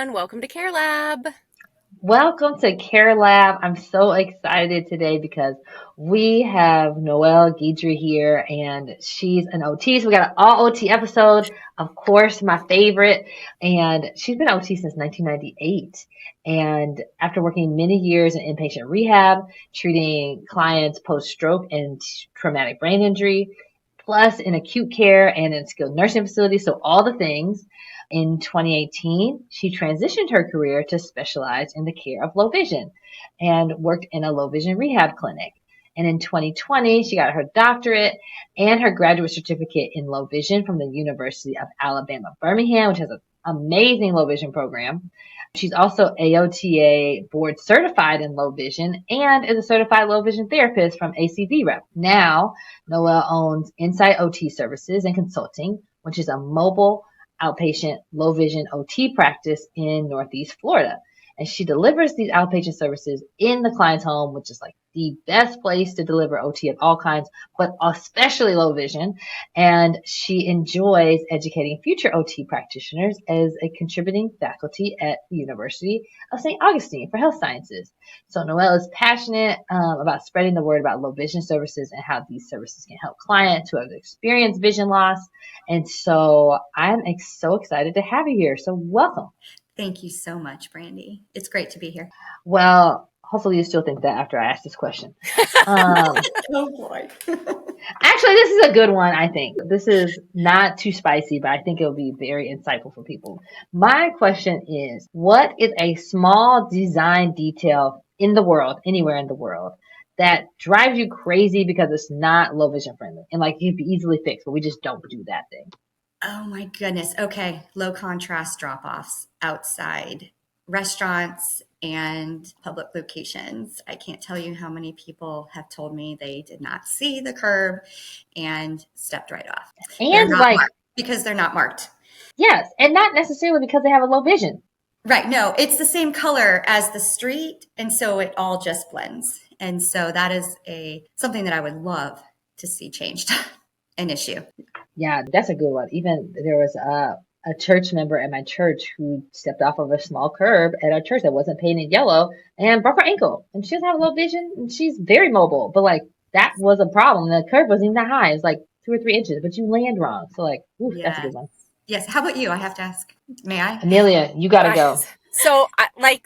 everyone. Welcome to CareLab. Welcome to CareLab. I'm so excited today because we have Noelle Guidry here and she's an OT. So we got an all OT episode, of course, my favorite. And she's been OT since 1998. And after working many years in inpatient rehab, treating clients post-stroke and traumatic brain injury, plus in acute care and in skilled nursing facilities, so all the things. In 2018, she transitioned her career to specialize in the care of low vision and worked in a low vision rehab clinic. And in 2020, she got her doctorate and her graduate certificate in low vision from the University of Alabama, Birmingham, which has an amazing low vision program. She's also AOTA board certified in low vision and is a certified low vision therapist from ACV Rep. Now, Noelle owns Insight OT Services and Consulting, which is a mobile outpatient low vision OT practice in Northeast Florida. And she delivers these outpatient services in the client's home, which is like the best place to deliver OT of all kinds, but especially low vision. And she enjoys educating future OT practitioners as a contributing faculty at the University of St. Augustine for health sciences. So Noelle is passionate about spreading the word about low vision services and how these services can help clients who have experienced vision loss. And so I'm so excited to have you here. So welcome. Thank you so much, Brandy. It's great to be here. Well, hopefully you still think that after I ask this question. Oh boy. Actually, this is a good one, I think. This is not too spicy, but I think it'll be very insightful for people. My question is, what is a small design detail in the world, anywhere in the world, that drives you crazy because it's not low vision friendly and like it can be easily fixed, but we just don't do that thing? Oh my goodness. Okay. Low contrast drop-offs outside restaurants and public locations. I can't tell you how many people have told me they did not see the curb and stepped right off. And like, because they're not marked. Yes. And not necessarily because they have a low vision. Right. No, it's the same color as the street. And so it all just blends. And so that is something that I would love to see changed. An issue. Yeah, that's a good one. Even there was a church member at my church who stepped off of a small curb at our church that wasn't painted yellow and broke her ankle. And she doesn't have low vision and she's very mobile. But like that was a problem. The curb wasn't even that high. It's like 2 or 3 inches, but you land wrong. So like, ooh, That's a good one. Yes. How about you? I have to ask. May I? Emilia, you got to go. So,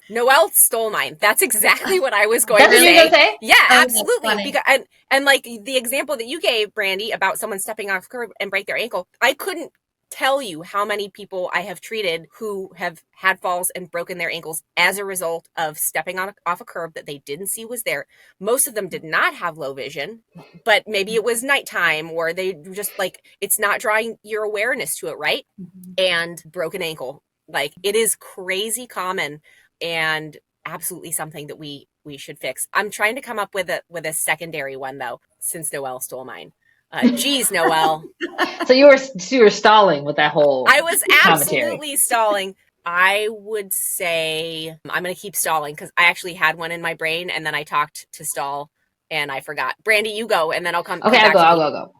Noelle stole mine. That's exactly what I was going to say. That's what you were going to say? Yeah, absolutely. Because, and like the example that you gave, Brandy, about someone stepping off a curb and break their ankle, I couldn't tell you how many people I have treated who have had falls and broken their ankles as a result of stepping off a curb that they didn't see was there. Most of them did not have low vision, but maybe it was nighttime or they just like, it's not drawing your awareness to it, right? Mm-hmm. And broken ankle. Like it is crazy common and absolutely something that we should fix. I'm trying to come up with a secondary one though, since Noelle stole mine. Geez, Noelle. So you were stalling with that whole I was absolutely stalling. I would say I'm going to keep stalling because I actually had one in my brain and then I talked to stall and I forgot. Brandy, you go and then I'll come. Okay, I'll go.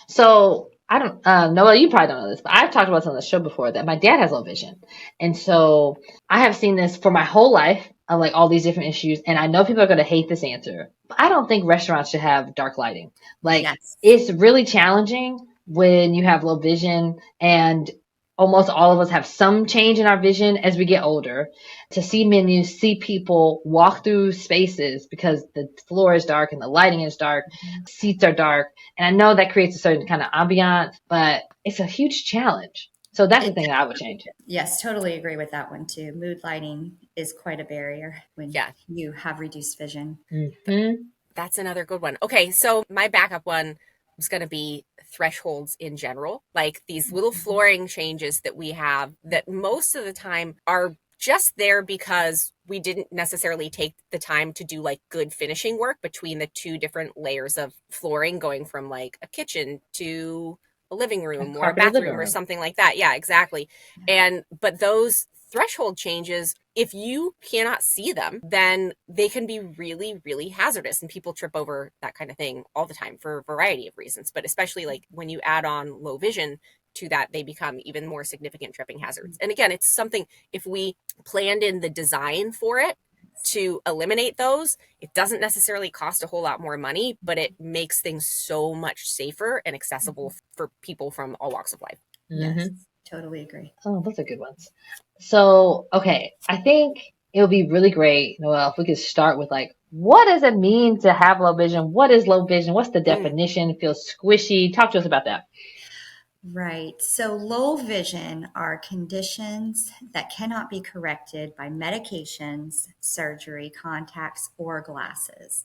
So I don't, Noelle, you probably don't know this, but I've talked about this on the show before that my dad has low vision. And so I have seen this for my whole life of like all these different issues. And I know people are going to hate this answer, but I don't think restaurants should have dark lighting. Like It's really challenging when you have low vision and almost all of us have some change in our vision as we get older to see menus, see people walk through spaces because the floor is dark and the lighting is dark, seats are dark. And I know that creates a certain kind of ambiance, but it's a huge challenge. So that's the thing that I would change. Yes, totally agree with that one too. Mood lighting is quite a barrier when you have reduced vision. Mm-hmm. That's another good one. Okay, so my backup one was going to be thresholds in general, like these little flooring changes that we have that most of the time are just there because we didn't necessarily take the time to do like good finishing work between the two different layers of flooring going from like a kitchen to a living room or a bathroom or something like that. Yeah, exactly. But those threshold changes, if you cannot see them, then they can be really, really hazardous and people trip over that kind of thing all the time for a variety of reasons. But especially like when you add on low vision, to that, they become even more significant tripping hazards. And again, it's something, if we planned in the design for it to eliminate those, it doesn't necessarily cost a whole lot more money, but it makes things so much safer and accessible for people from all walks of life. Yes, totally agree. Oh, those are good ones. So, okay, I think it would be really great, Noelle, if we could start with like, what does it mean to have low vision? What is low vision? What's the definition? It feels squishy. Talk to us about that. Right. So low vision are conditions that cannot be corrected by medications, surgery, contacts, or glasses.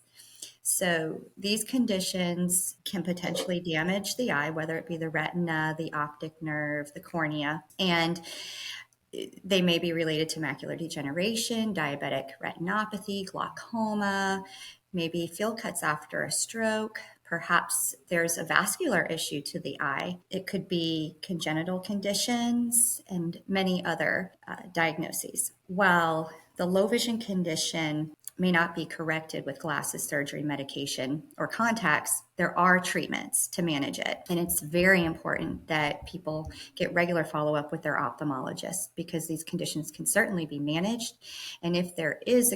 So these conditions can potentially damage the eye, whether it be the retina, the optic nerve, the cornea, and they may be related to macular degeneration, diabetic retinopathy, glaucoma, maybe field cuts after a stroke. Perhaps there's a vascular issue to the eye. It could be congenital conditions and many other diagnoses. While the low vision condition may not be corrected with glasses, surgery, medication, or contacts, there are treatments to manage it. And it's very important that people get regular follow-up with their ophthalmologist, because these conditions can certainly be managed. And if there is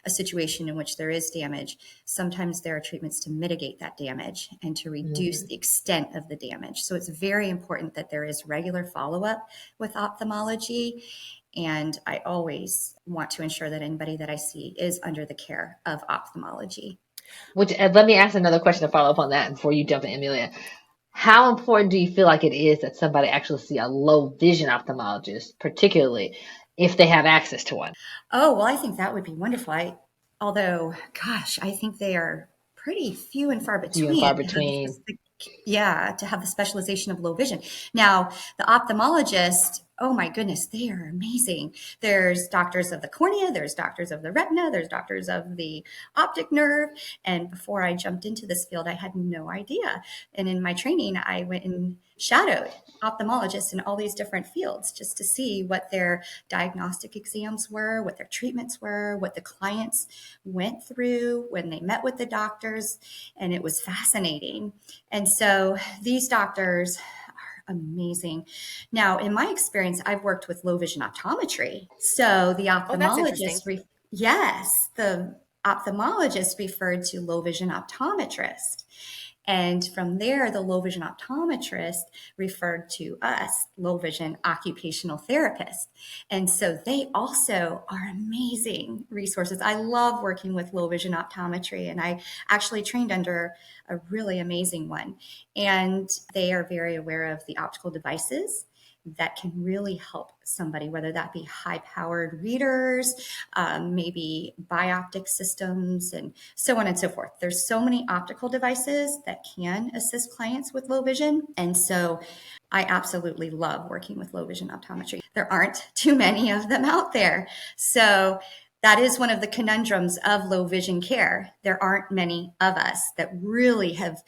a situation in which there is damage, sometimes there are treatments to mitigate that damage and to reduce the extent of the damage. So it's very important that there is regular follow-up with ophthalmology. And I always want to ensure that anybody that I see is under the care of ophthalmology. Which, let me ask another question to follow up on that before you jump in, Emilia. How important do you feel like it is that somebody actually see a low vision ophthalmologist, particularly if they have access to one? Oh, well, I think that would be wonderful. Although, gosh, I think they are pretty few and far Few and far between. between. To have the specialization of low vision. Now, the ophthalmologist, oh my goodness, they are amazing. There's doctors of the cornea, there's doctors of the retina, there's doctors of the optic nerve. And before I jumped into this field, I had no idea. And in my training, I went and shadowed ophthalmologists in all these different fields just to see what their diagnostic exams were, what their treatments were, what the clients went through when they met with the doctors. And it was fascinating. And so these doctors are amazing. Now, in my experience, I've worked with low vision optometry. So the Oh, that's interesting. the ophthalmologist referred to low vision optometrist. And from there, the low vision optometrist referred to us, low vision occupational therapists. And so they also are amazing resources. I love working with low vision optometry, and I actually trained under a really amazing one. And they are very aware of the optical devices that can really help somebody, whether that be high-powered readers, maybe bioptic systems, and so on and so forth. There's so many optical devices that can assist clients with low vision. And so I absolutely love working with low vision optometry. There aren't too many of them out there. So that is one of the conundrums of low vision care. There aren't many of us that really have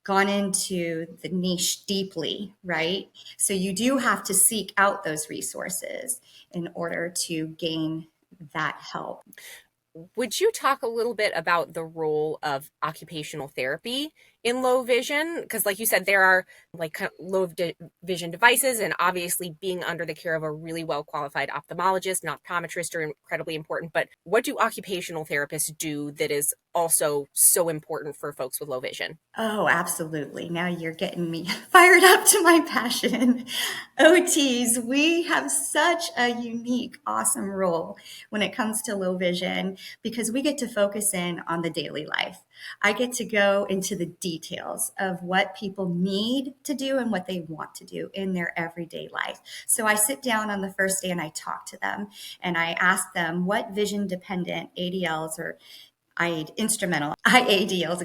gone into the niche deeply, right? So you do have to seek out those resources in order to gain that help. Would you talk a little bit about the role of occupational therapy in low vision? Because like you said, there are like kind of low vision devices, and obviously being under the care of a really well-qualified ophthalmologist and optometrist are incredibly important. But what do occupational therapists do that is also so important for folks with low vision? Oh, absolutely. Now you're getting me fired up to my passion. OTs, we have such a unique, awesome role when it comes to low vision, because we get to focus in on the daily life. I get to go into the details of what people need to do and what they want to do in their everyday life. So I sit down on the first day and I talk to them and I ask them what vision dependent ADLs or IADLs,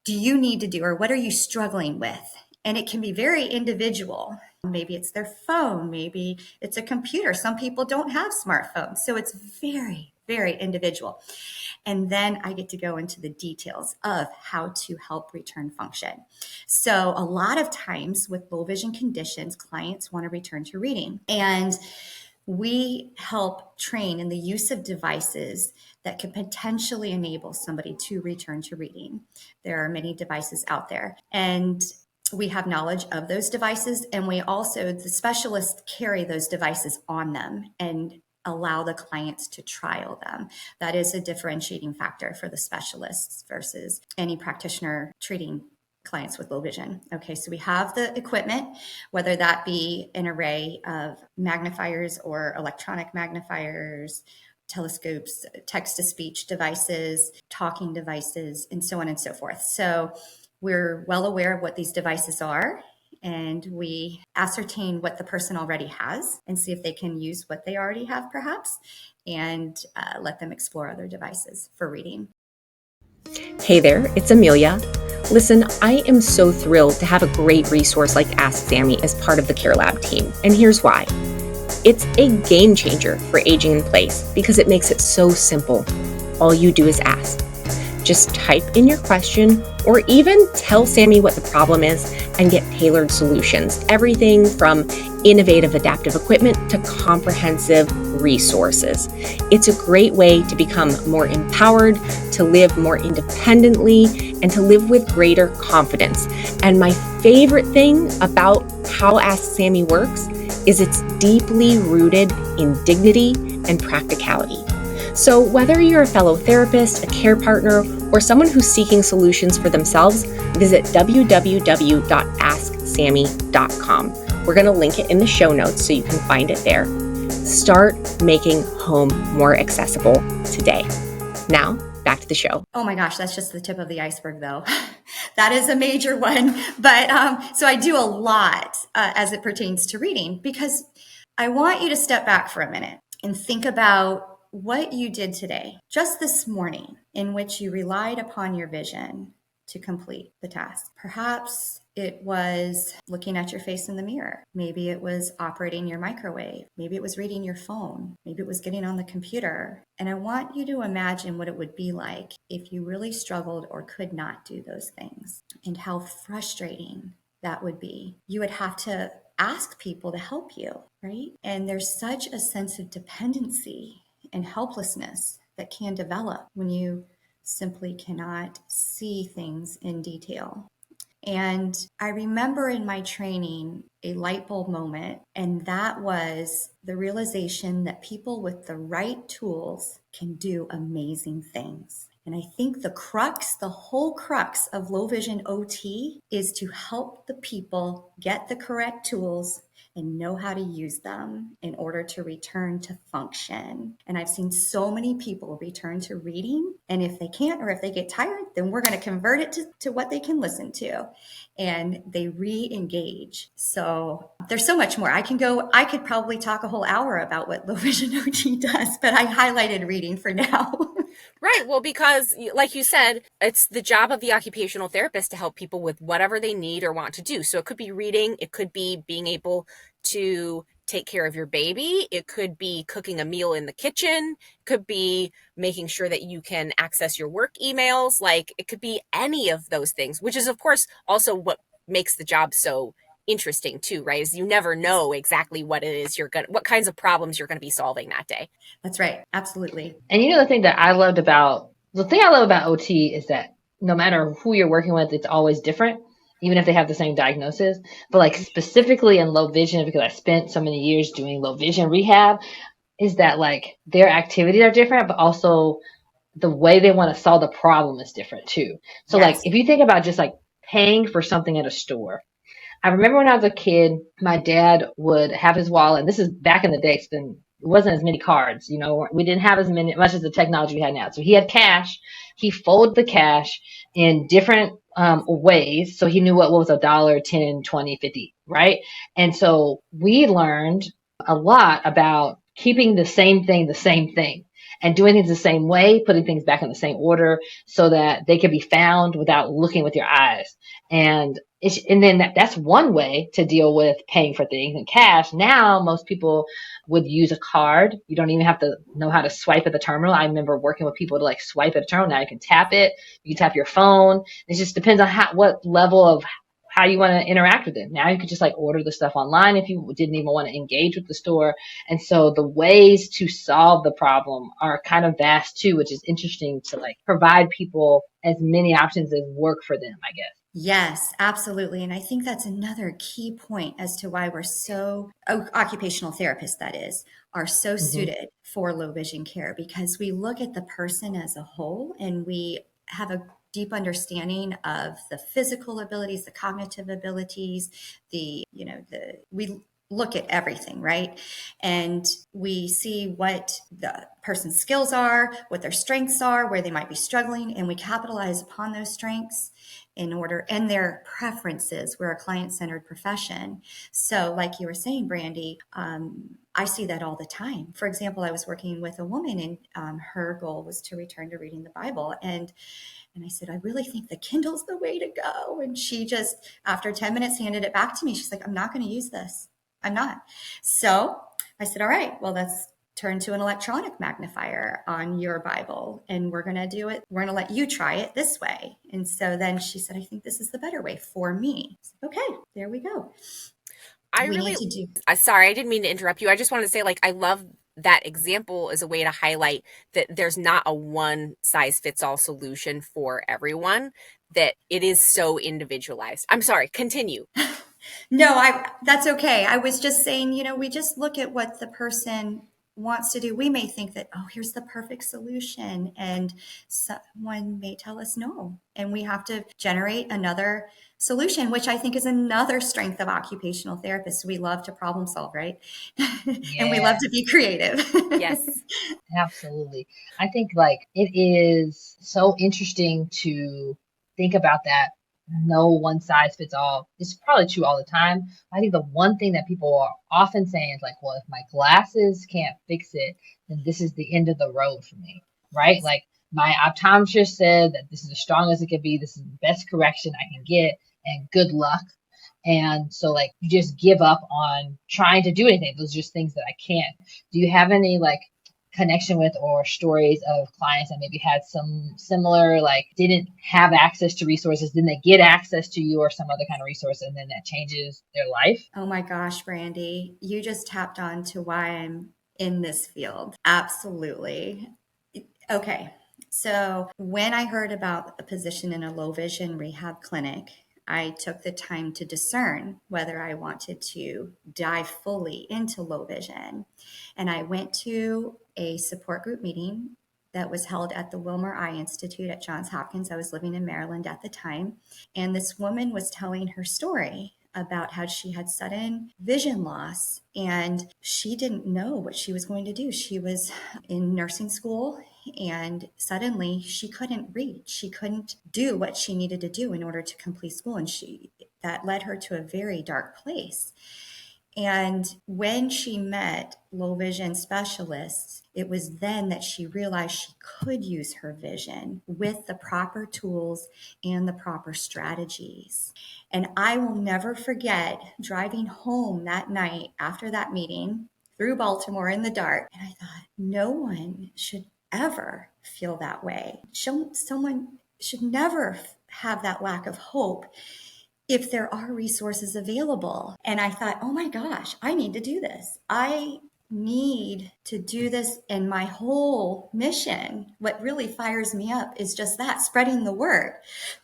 do you need to do, or what are you struggling with? And it can be very individual. Maybe it's their phone, maybe it's a computer. Some people don't have smartphones. So it's very, very individual. And then I get to go into the details of how to help return function. So a lot of times with low vision conditions, clients want to return to reading. And we help train in the use of devices that can potentially enable somebody to return to reading. There are many devices out there. And we have knowledge of those devices, and we also, the specialists carry those devices on them and allow the clients to trial them. That is a differentiating factor for the specialists versus any practitioner treating clients with low vision. Okay, so we have the equipment, whether that be an array of magnifiers or electronic magnifiers, telescopes, text-to-speech devices, talking devices, and so on and so forth. So we're well aware of what these devices are, and we ascertain what the person already has and see if they can use what they already have, perhaps, and let them explore other devices for reading. Hey there, it's Emilia. Listen, I am so thrilled to have a great resource like Ask Sammy as part of the CareLab team, and here's why. It's a game changer for aging in place because it makes it so simple. All you do is ask. Just type in your question or even tell Sammy what the problem is and get tailored solutions. Everything from innovative adaptive equipment to comprehensive resources. It's a great way to become more empowered, to live more independently, and to live with greater confidence. And my favorite thing about how Ask Sammy works is it's deeply rooted in dignity and practicality. So whether you're a fellow therapist, a care partner, or someone who's seeking solutions for themselves, visit www.asksammy.com. We're going to link it in the show notes so you can find it there. Start making home more accessible today. Now, back to the show. Oh my gosh, that's just the tip of the iceberg, though. That is a major one. But so I do a lot as it pertains to reading, because I want you to step back for a minute and think about what you did today, just this morning, in which you relied upon your vision to complete the task. Perhaps it was looking at your face in the mirror. Maybe it was operating your microwave. Maybe it was reading your phone. Maybe it was getting on the computer. And I want you to imagine what it would be like if you really struggled or could not do those things, and how frustrating that would be. You would have to ask people to help you, right? And there's such a sense of dependency and helplessness that can develop when you simply cannot see things in detail. And I remember in my training a light bulb moment, and that was the realization that people with the right tools can do amazing things. And I think the whole crux of low vision OT is to help the people get the correct tools and know how to use them in order to return to function. And I've seen so many people return to reading, and if they can't, or if they get tired, then we're going to convert it to what they can listen to, and they re-engage. So there's so much more. I could probably talk a whole hour about what low vision OT does, but I highlighted reading for now. Right. Well, because like you said, it's the job of the occupational therapist to help people with whatever they need or want to do. So it could be reading. It could be being able to take care of your baby. It could be cooking a meal in the kitchen. It could be making sure that you can access your work emails. Like, it could be any of those things, which is, of course, also what makes the job so interesting too, right? Is you never know exactly what it is what kinds of problems you're going to be solving that day. That's right. Absolutely. And the thing I love about OT is that no matter who you're working with, it's always different, even if they have the same diagnosis. But like specifically in low vision, because I spent so many years doing low vision rehab, is that like their activities are different, but also the way they want to solve the problem is different too. So Yes. like if you think about just like paying for something at a store, I remember when I was a kid, my dad would have his wallet. This is back in the day, so it wasn't as many cards. We didn't have much as the technology we had now. So he had cash. He folded the cash in different ways. So he knew what was $1, 10, 20, 50, right? And so we learned a lot about keeping the same thing, and doing things the same way, putting things back in the same order so that they can be found without looking with your eyes. And then that's one way to deal with paying for things in cash. Now, most people would use a card. You don't even have to know how to swipe at the terminal. I remember working with people to like swipe at a terminal. Now you can tap it. You can tap your phone. It just depends on what level of how you want to interact with it. Now you could just like order the stuff online if you didn't even want to engage with the store. And so the ways to solve the problem are kind of vast too, which is interesting to like provide people as many options as work for them, I guess. Yes, absolutely. And I think that's another key point as to why we're so, occupational therapists, that is, are so Mm-hmm. suited for low vision care, because we look at the person as a whole and we have a deep understanding of the physical abilities, the cognitive abilities, we look at everything, right? And we see what the person's skills are, what their strengths are, where they might be struggling, and we capitalize upon those strengths in order, and their preferences. We're a client-centered profession. So like you were saying, Brandy, I see that all the time. For example, I was working with a woman, and her goal was to return to reading the Bible. And I said, I really think the Kindle's the way to go. And she just, after 10 minutes, handed it back to me. She's like, I'm not going to use this. I'm not. So I said, all right, well, let's turn to an electronic magnifier on your Bible, and we're going to do it. We're going to let you try it this way. And so then she said, I think this is the better way for me. I said, okay, there we go. I We really, need to do. sorry, I didn't mean to interrupt you. I just wanted to say, like, I love that example as a way to highlight that there's not a one size fits all solution for everyone, that it is so individualized. I'm sorry, continue. No, that's okay. I was just saying, we just look at what the person wants to do. We may think that, oh, here's the perfect solution, and someone may tell us no, and we have to generate another solution, which I think is another strength of occupational therapists. We love to problem solve, right? And we love Yeah. to be creative. Yes. Absolutely. I think like it is so interesting to think about that. No one size fits all. It's probably true all the time. I think the one thing that people are often saying is like, well, if my glasses can't fix it, then this is the end of the road for me, right? Yes. Like my optometrist said that this is as strong as it can be. This is the best correction I can get, and good luck. And so like you just give up on trying to do anything. Those are just things that I can't. Do you have any like connection with or stories of clients that maybe had some similar, like didn't have access to resources, then they get access to you or some other kind of resource, and then that changes their life? Oh my gosh, Brandy, you just tapped on to why I'm in this field. Absolutely. Okay. So when I heard about a position in a low vision rehab clinic, I took the time to discern whether I wanted to dive fully into low vision. And I went to a support group meeting that was held at the Wilmer Eye Institute at Johns Hopkins. I was living in Maryland at the time. And this woman was telling her story about how she had sudden vision loss and she didn't know what she was going to do. She was in nursing school and suddenly she couldn't read. She couldn't do what she needed to do in order to complete school. And that led her to a very dark place. And when she met low vision specialists, it was then that she realized she could use her vision with the proper tools and the proper strategies. And I will never forget driving home that night after that meeting through Baltimore in the dark. And I thought, no one should ever feel that way. Someone should never have that lack of hope if there are resources available. And I thought, oh my gosh, I need to do this. I need to do this. And my whole mission, what really fires me up is just that, spreading the word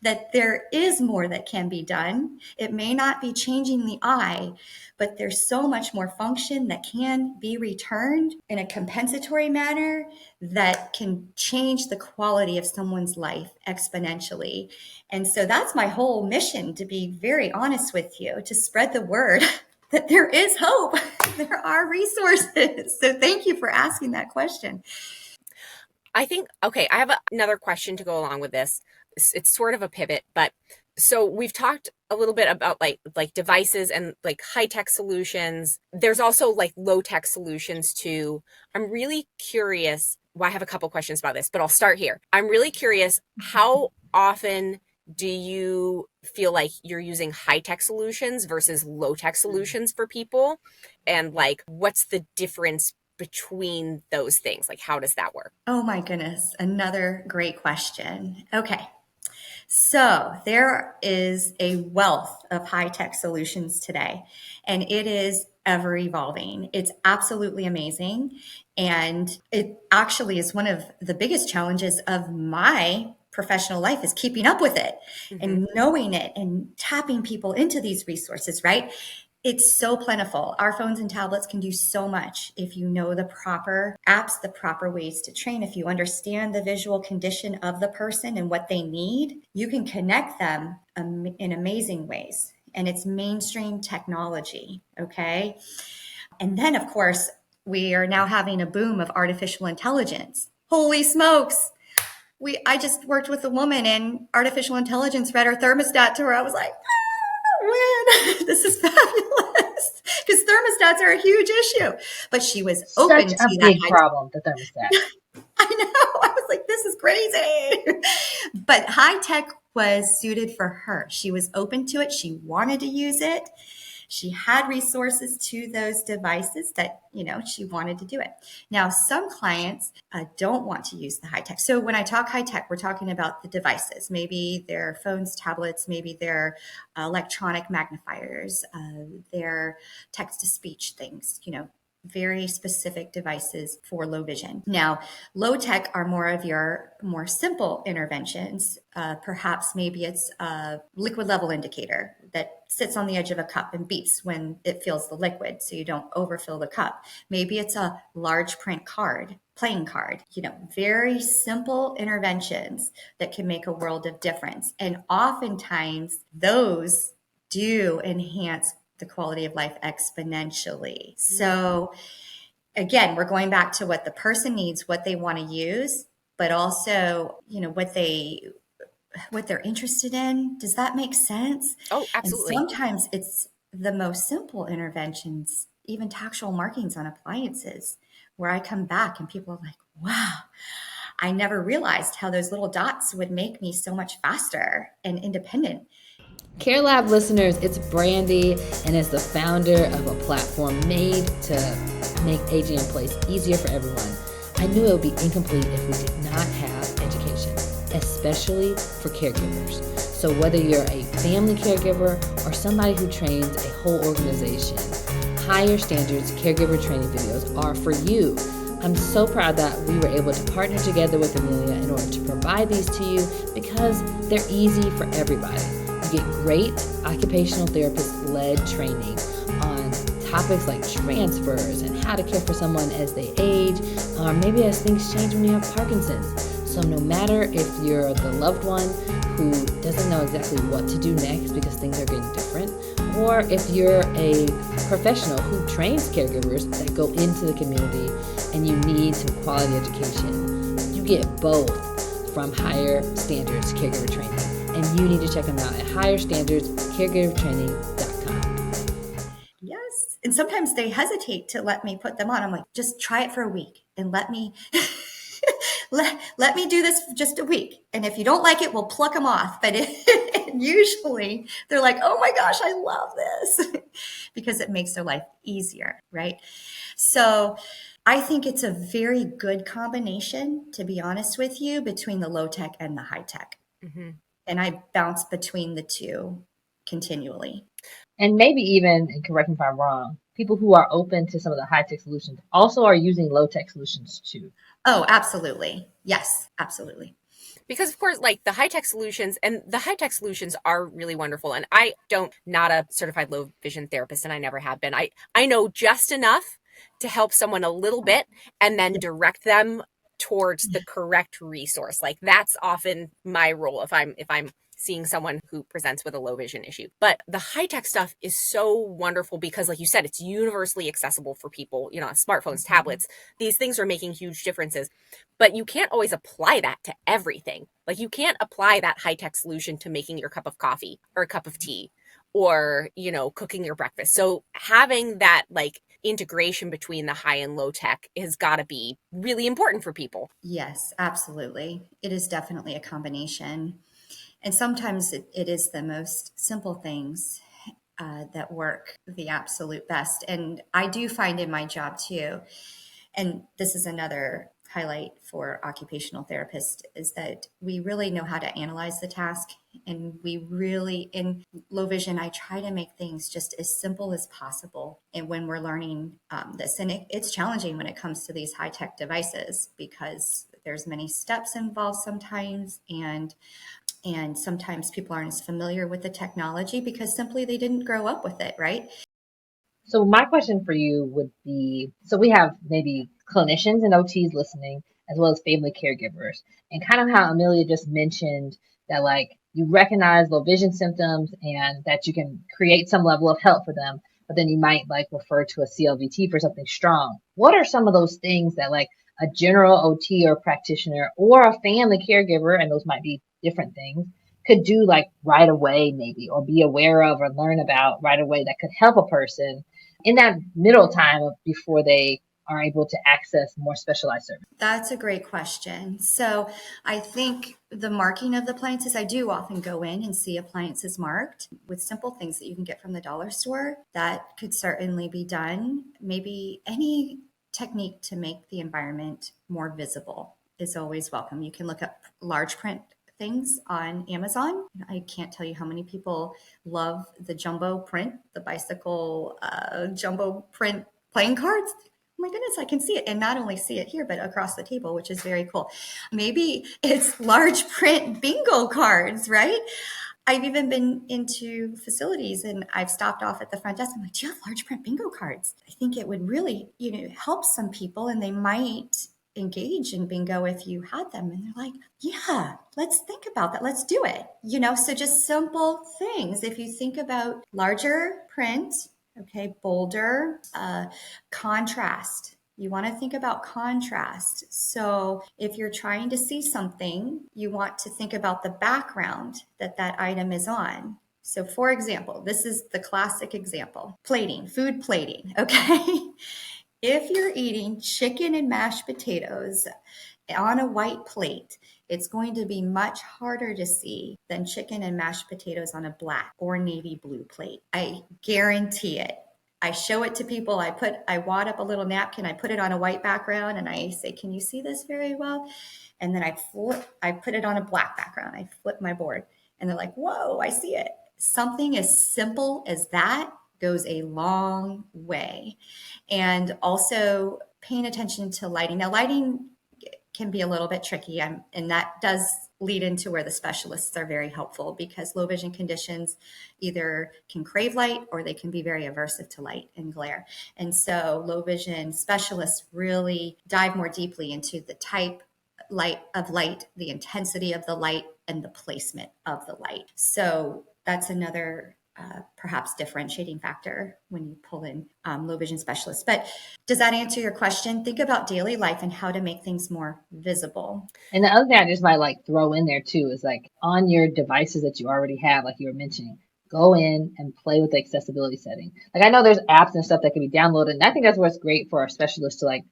that there is more that can be done. It may not be changing the eye, but there's so much more function that can be returned in a compensatory manner that can change the quality of someone's life exponentially. And so that's my whole mission, to be very honest with you, to spread the word that there is hope. There are resources. So thank you for asking that question. I think, okay, I have another question to go along with this. It's sort of a pivot, but so we've talked a little bit about like devices and like high-tech solutions. There's also like low-tech solutions too. I'm really curious. Well, I have a couple questions about this, but I'll start here. I'm really curious, how often do you feel like you're using high-tech solutions versus low-tech solutions for people? And like, what's the difference between those things? Like, how does that work? Oh my goodness. Another great question. Okay. So there is a wealth of high-tech solutions today, and it is ever evolving. It's absolutely amazing. And it actually is one of the biggest challenges of my professional life is keeping up with it Mm-hmm. and knowing it and tapping people into these resources, right? It's so plentiful. Our phones and tablets can do so much if you know the proper apps, the proper ways to train. If you understand the visual condition of the person and what they need, you can connect them in amazing ways. And it's mainstream technology, okay? And then, of course, we are now having a boom of artificial intelligence. Holy smokes! I just worked with a woman and artificial intelligence read her thermostat to her. I was like, man, this is fabulous because thermostats are a huge issue. But she was open Such a to that. big problem, the thermostat. I know. I was like, this is crazy. But high tech was suited for her. She was open to it. She wanted to use it. She had resources to those devices that, she wanted to do it. Now, some clients don't want to use the high tech. So when I talk high tech, we're talking about the devices. Maybe their phones, tablets, maybe their electronic magnifiers, their text to speech things, very specific devices for low vision. Now, low tech are more of your more simple interventions. Perhaps maybe it's a liquid level indicator that sits on the edge of a cup and beeps when it fills the liquid so you don't overfill the cup. Maybe it's a large print card, playing card, very simple interventions that can make a world of difference. And oftentimes those do enhance the quality of life exponentially. So again, we're going back to what the person needs, what they want to use, but also, what they're interested in. Does that make sense? Oh, And absolutely. sometimes it's the most simple interventions, even tactile markings on appliances, where I come back and people are like, wow, I never realized how those little dots would make me so much faster and independent. CareLab listeners, it's Brandy, and as the founder of a platform made to make aging in place easier for everyone, I knew it would be incomplete if we did not have education, especially for caregivers. So whether you're a family caregiver or somebody who trains a whole organization, Higher Standards caregiver training videos are for you. I'm so proud that we were able to partner together with Emilia in order to provide these to you because they're easy for everybody. You get great occupational therapist-led training on topics like transfers and how to care for someone as they age, or maybe as things change when you have Parkinson's. So no matter if you're the loved one who doesn't know exactly what to do next because things are getting different, or if you're a professional who trains caregivers that go into the community and you need some quality education, you get both from Higher Standards Caregiver Training. And you need to check them out at higherstandardscaregivertraining.com. Yes. And sometimes they hesitate to let me put them on. I'm like, just try it for a week and let me let me do this for just a week. And if you don't like it, we'll pluck them off. But usually they're like, oh my gosh, I love this because it makes their life easier, right? So I think it's a very good combination, to be honest with you, between the low tech and the high tech. Mm-hmm. And I bounce between the two continually. And maybe even, and correct me if I'm wrong, people who are open to some of the high-tech solutions also are using low-tech solutions too. Oh, absolutely. Yes, absolutely. Because of course, like the high-tech solutions are really wonderful. And not a certified low vision therapist, and I never have been. I know just enough to help someone a little bit and then direct them towards the correct resource. Like that's often my role if I'm seeing someone who presents with a low vision issue. But the high tech stuff is so wonderful because, like you said, it's universally accessible for people, smartphones, tablets. These things are making huge differences, but you can't always apply that to everything. Like you can't apply that high tech solution to making your cup of coffee or a cup of tea or, cooking your breakfast. So having that like integration between the high and low tech has got to be really important for people. Yes, absolutely. It is definitely a combination. And sometimes it is the most simple things that work the absolute best. And I do find in my job too, and this is another highlight for occupational therapists is that we really know how to analyze the task. And we really, in low vision, I try to make things just as simple as possible. And when we're learning this, and it's challenging when it comes to these high-tech devices because there's many steps involved sometimes, and sometimes people aren't as familiar with the technology because simply they didn't grow up with it, right? So my question for you would be, so we have maybe clinicians and OTs listening, as well as family caregivers, and kind of how Emilia just mentioned that like you recognize low vision symptoms and that you can create some level of help for them, but then you might like refer to a CLVT for something strong. What are some of those things that like a general OT or practitioner or a family caregiver, and those might be different things, could do like right away maybe, or be aware of or learn about right away that could help a person in that middle time before they are able to access more specialized services? That's a great question. So I think the marking of the appliances, I do often go in and see appliances marked with simple things that you can get from the dollar store. That could certainly be done. Maybe any technique to make the environment more visible is always welcome. You can look up large print things on Amazon. I can't tell you how many people love the jumbo print, the bicycle jumbo print playing cards. Oh my goodness, I can see it. And not only see it here, but across the table, which is very cool. Maybe it's large print bingo cards, right? I've even been into facilities and I've stopped off at the front desk. I'm like, do you have large print bingo cards? I think it would really, help some people and they might engage in bingo if you had them. And they're like, yeah, let's think about that. Let's do it. So just simple things. If you think about larger print, okay, bolder, contrast. You want to think about contrast. So if you're trying to see something, you want to think about the background that item is on. So for example, this is the classic example, plating, food plating, okay? If you're eating chicken and mashed potatoes on a white plate, it's going to be much harder to see than chicken and mashed potatoes on a black or navy blue plate. I guarantee it. I show it to people. I wad up a little napkin. I put it on a white background and I say, can you see this very well? And then I put it on a black background. I flip my board and they're like, whoa, I see it. Something as simple as that goes a long way. And also paying attention to lighting. Now, lighting can be a little bit tricky, and that does lead into where the specialists are very helpful because low vision conditions either can crave light or they can be very aversive to light and glare. And so low vision specialists really dive more deeply into the type of light, the intensity of the light, and the placement of the light. So that's another perhaps differentiating factor when you pull in low vision specialists. But does that answer your question? Think about daily life and how to make things more visible. And the other thing I just might like throw in there too is like on your devices that you already have, like you were mentioning, go in and play with the accessibility setting. Like I know there's apps and stuff that can be downloaded, and I think that's what's great for our specialists to like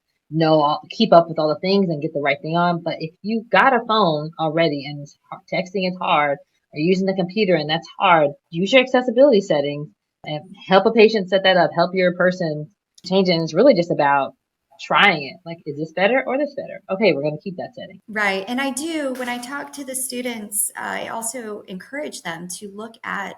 keep up with all the things and get the right thing on. But if you got a phone already and texting is hard, or using the computer and that's hard, use your accessibility settings and help a patient set that up. Help your person change it. And it's really just about trying it. Like, is this better or this better? Okay, we're going to keep that setting. Right. And I do, when I talk to the students, I also encourage them to look at,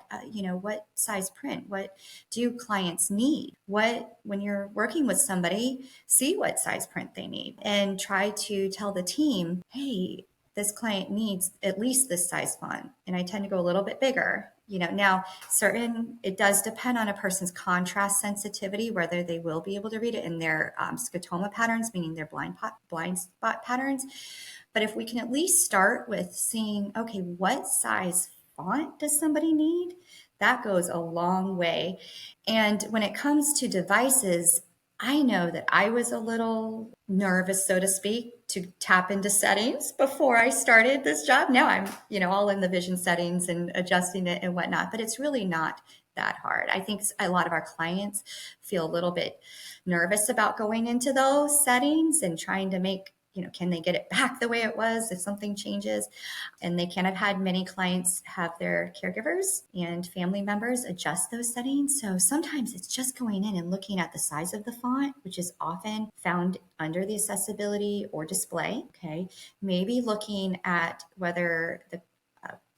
what size print, what do clients need? When you're working with somebody, see what size print they need and try to tell the team, hey, this client needs at least this size font. And I tend to go a little bit bigger. Now it does depend on a person's contrast sensitivity, whether they will be able to read it in their scotoma patterns, meaning their blind spot patterns. But if we can at least start with seeing, okay, what size font does somebody need? That goes a long way. And when it comes to devices, I know that I was a little nervous, so to speak, to tap into settings before I started this job. Now I'm, all in the vision settings and adjusting it and whatnot, but it's really not that hard. I think a lot of our clients feel a little bit nervous about going into those settings and trying to make, can they get it back the way it was if something changes? And they can. I've had many clients have their caregivers and family members adjust those settings. So sometimes it's just going in and looking at the size of the font, which is often found under the accessibility or display. Okay. Maybe looking at whether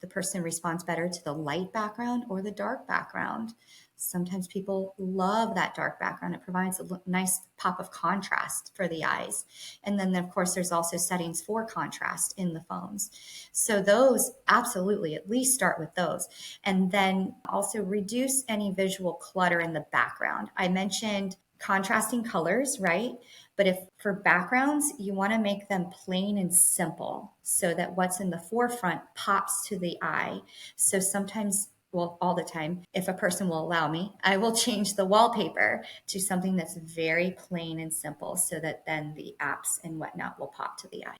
the person responds better to the light background or the dark background. Sometimes people love that dark background. It provides a nice pop of contrast for the eyes. And then, of course, there's also settings for contrast in the phones. So those, absolutely, at least start with those. And then also reduce any visual clutter in the background. I mentioned contrasting colors, right? But if for backgrounds, you want to make them plain and simple so that what's in the forefront pops to the eye. So sometimes, well, all the time, if a person will allow me, I will change the wallpaper to something that's very plain and simple so that then the apps and whatnot will pop to the eye.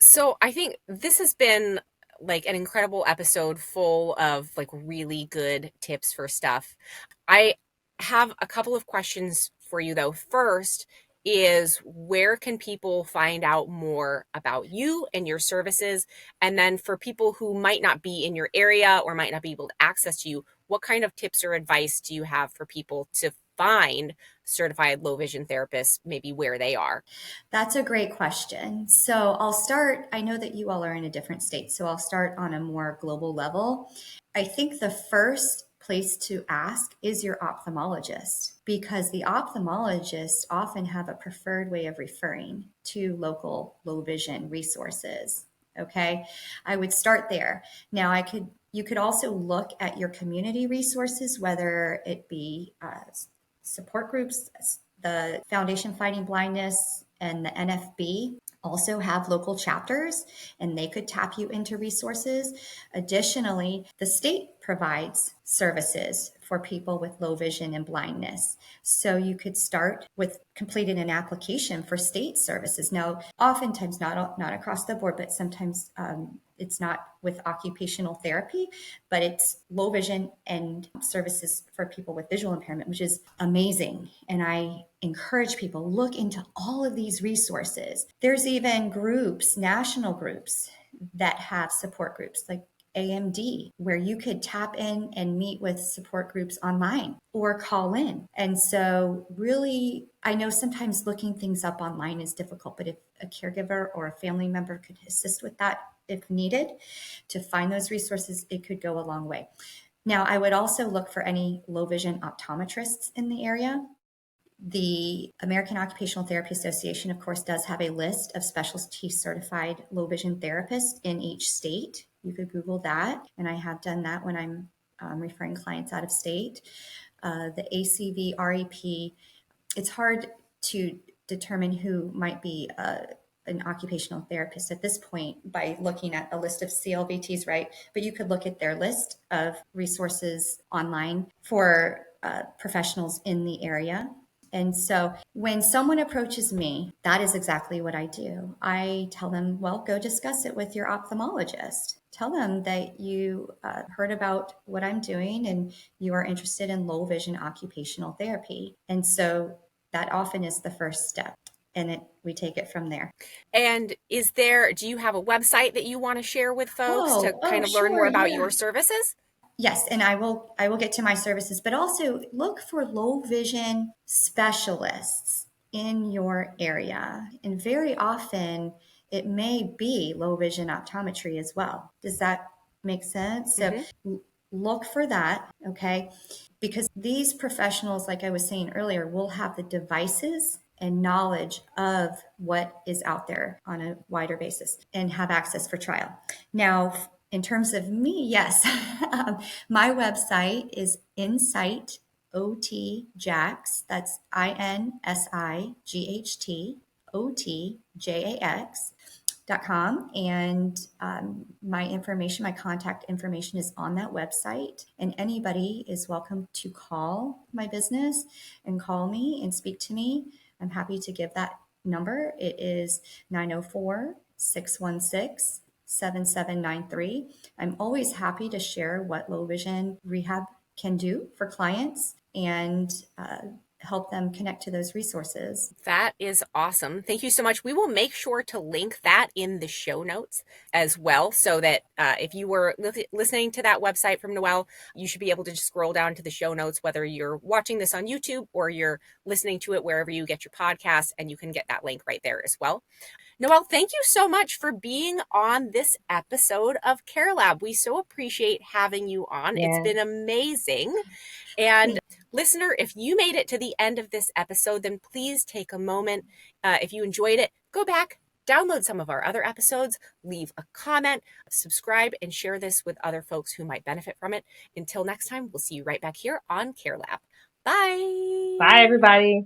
So I think this has been like an incredible episode full of like really good tips for stuff. I have a couple of questions for you though. First is, where can people find out more about you and your services? And then for people who might not be in your area or might not be able to access you, what kind of tips or advice do you have for people to find certified low vision therapists, maybe where they are? That's a great question. So I'll start, I know that you all are in a different state, so I'll start on a more global level. I think the first place to ask is your ophthalmologist, because the ophthalmologists often have a preferred way of referring to local low vision resources. Okay, I would start there. Now, you could also look at your community resources, whether it be support groups. The Foundation Fighting Blindness and the NFB also have local chapters, and they could tap you into resources. Additionally, the state provides services for people with low vision and blindness. So you could start with completing an application for state services. Now, oftentimes not across the board, but sometimes it's not with occupational therapy, but it's low vision and services for people with visual impairment, which is amazing. And I encourage people, look into all of these resources. There's even groups, national groups, that have support groups like AMD, where you could tap in and meet with support groups online or call in. And so really, I know sometimes looking things up online is difficult, but if a caregiver or a family member could assist with that if needed to find those resources, it could go a long way. Now, I would also look for any low vision optometrists in the area. The American Occupational Therapy Association, of course, does have a list of specialty certified low vision therapists in each state. You could Google that, and I have done that when I'm referring clients out of state. The ACV, REP, it's hard to determine who might be an occupational therapist at this point by looking at a list of CLVTs, right? But you could look at their list of resources online for professionals in the area. And so when someone approaches me, that is exactly what I do. I tell them, well, go discuss it with your ophthalmologist. Tell them that you heard about what I'm doing and you are interested in low vision occupational therapy. And so that often is the first step. And we take it from there. And do you have a website that you want to share with folks to kind of learn more Sure, about yeah. your services? Yes, and I will get to my services, but also look for low vision specialists in your area. And very often it may be low vision optometry as well. Does that make sense? So look for that, okay? Because these professionals, like I was saying earlier, will have the devices and knowledge of what is out there on a wider basis and have access for trial. Now, in terms of me, yes, my website is Insight OTJax. That's INSIGHT OTJAX.com. And my information, my contact information is on that website. And anybody is welcome to call my business and call me and speak to me. I'm happy to give that number. It is 904-616-7793. I'm always happy to share what low vision rehab can do for clients and help them connect to those resources. That is awesome. Thank you so much. We will make sure to link that in the show notes as well, so that if you were listening to that website from Noelle, you should be able to just scroll down to the show notes, whether you're watching this on YouTube or you're listening to it wherever you get your podcasts, and you can get that link right there as well. Noelle, thank you so much for being on this episode of CareLab. We so appreciate having you on. Yes. It's been amazing. And listener, if you made it to the end of this episode, then please take a moment. If you enjoyed it, go back, download some of our other episodes, leave a comment, subscribe, and share this with other folks who might benefit from it. Until next time, we'll see you right back here on CareLab. Bye. Bye, everybody.